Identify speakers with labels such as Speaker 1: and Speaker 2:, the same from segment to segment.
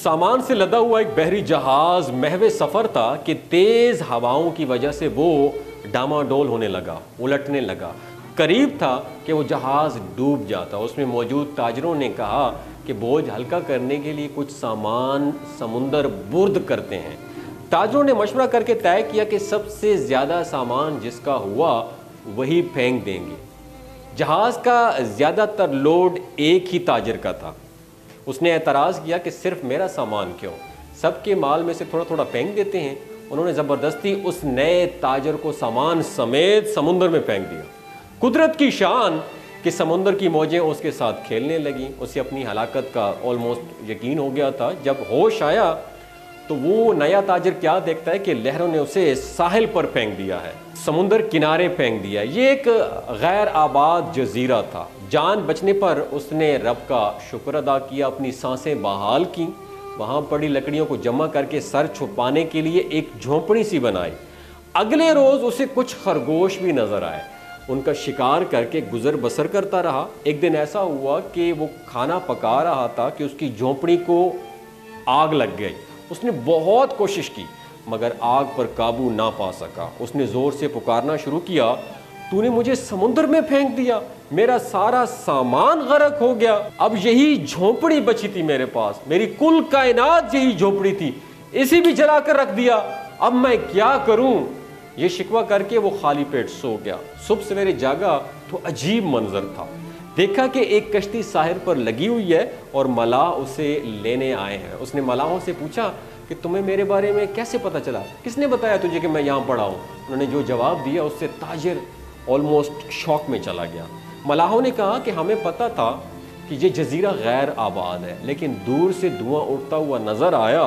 Speaker 1: سامان سے لدا ہوا ایک بحری جہاز محو سفر تھا کہ تیز ہواؤں کی وجہ سے وہ ڈاماڈول ہونے لگا، الٹنے لگا۔ قریب تھا کہ وہ جہاز ڈوب جاتا۔ اس میں موجود تاجروں نے کہا کہ بوجھ ہلکا کرنے کے لیے کچھ سامان سمندر برد کرتے ہیں۔ تاجروں نے مشورہ کر کے طے کیا کہ سب سے زیادہ سامان جس کا ہوا وہی پھینک دیں گے۔ جہاز کا زیادہ تر لوڈ ایک ہی تاجر کا تھا۔ اس نے اعتراض کیا کہ صرف میرا سامان کیوں، سب کے مال میں سے تھوڑا تھوڑا پھینک دیتے ہیں۔ انہوں نے زبردستی اس نئے تاجر کو سامان سمیت سمندر میں پھینک دیا۔ قدرت کی شان کہ سمندر کی موجیں اس کے ساتھ کھیلنے لگیں۔ اسے اپنی ہلاکت کا آلموسٹ یقین ہو گیا تھا۔ جب ہوش آیا تو وہ نیا تاجر کیا دیکھتا ہے کہ لہروں نے اسے ساحل پر پھینک دیا ہے، سمندر کنارے پھینک دیا۔ یہ ایک غیر آباد جزیرہ تھا۔ جان بچنے پر اس نے رب کا شکر ادا کیا، اپنی سانسیں بحال کیں، وہاں پڑی لکڑیوں کو جمع کر کے سر چھپانے کے لیے ایک جھونپڑی سی بنائی۔ اگلے روز اسے کچھ خرگوش بھی نظر آئے، ان کا شکار کر کے گزر بسر کرتا رہا۔ ایک دن ایسا ہوا کہ وہ کھانا پکا رہا تھا کہ اس کی جھونپڑی کو آگ لگ گئی۔ اس نے بہت کوشش کی مگر آگ پر قابو نہ پا سکا۔ اس نے زور سے پکارنا شروع کیا، تو نے مجھے سمندر میں پھینک دیا، میرا سارا سامان غرق ہو گیا، اب یہی جھونپڑی بچی تھی میرے پاس، میری کل کائنات یہی جھونپڑی تھی، اسی بھی جلا کر رکھ دیا، اب میں کیا کروں؟ یہ شکوہ کر کے وہ خالی پیٹ سو گیا۔ صبح سویرے جاگا تو عجیب منظر تھا۔ دیکھا کہ ایک کشتی ساحل پر لگی ہوئی ہے اور ملاح اسے لینے آئے ہیں۔ اس نے ملاحوں سے پوچھا کہ تمہیں میرے بارے میں کیسے پتا چلا، کس نے بتایا تجھے کہ میں یہاں پڑا ہوں؟ انہوں نے جو جواب دیا اس سے تاجر آلموسٹ شوق میں چلا گیا۔ ملاحوں نے کہا کہ ہمیں پتا تھا کہ یہ جزیرہ غیر آباد ہے، لیکن دور سے دھواں اٹھتا ہوا نظر آیا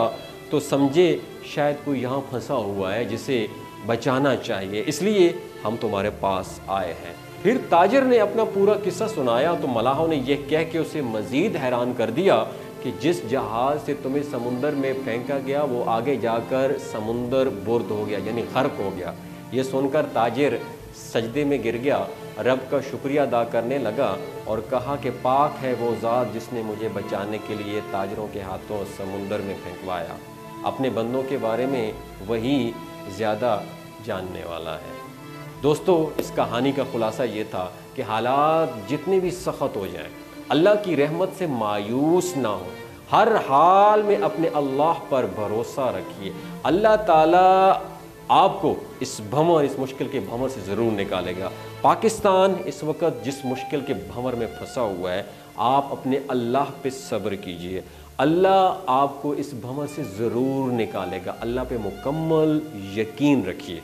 Speaker 1: تو سمجھے شاید کوئی یہاں پھنسا ہوا ہے جسے بچانا چاہیے، اس لیے ہم تمہارے پاس آئے ہیں۔ پھر تاجر نے اپنا پورا قصہ سنایا تو ملاحوں نے یہ کہہ کے اسے مزید حیران کر دیا کہ جس جہاز سے تمہیں سمندر میں پھینکا گیا وہ آگے جا کر سمندر برد ہو گیا، یعنی غرق ہو گیا۔ یہ سن کر تاجر سجدے میں گر گیا، رب کا شکریہ ادا کرنے لگا اور کہا کہ پاک ہے وہ ذات جس نے مجھے بچانے کے لیے تاجروں کے ہاتھوں سمندر میں پھینکوایا۔ اپنے بندوں کے بارے میں وہی زیادہ جاننے والا ہے۔ دوستو، اس کہانی کا خلاصہ یہ تھا کہ حالات جتنے بھی سخت ہو جائیں، اللہ کی رحمت سے مایوس نہ ہو، ہر حال میں اپنے اللہ پر بھروسہ رکھیے۔ اللہ تعالیٰ آپ کو اس بھنور، اس مشکل کے بھنور سے ضرور نکالے گا۔ پاکستان اس وقت جس مشکل کے بھنور میں پھنسا ہوا ہے، آپ اپنے اللہ پہ صبر کیجئے، اللہ آپ کو اس بھنور سے ضرور نکالے گا۔ اللہ پہ مکمل یقین رکھیے۔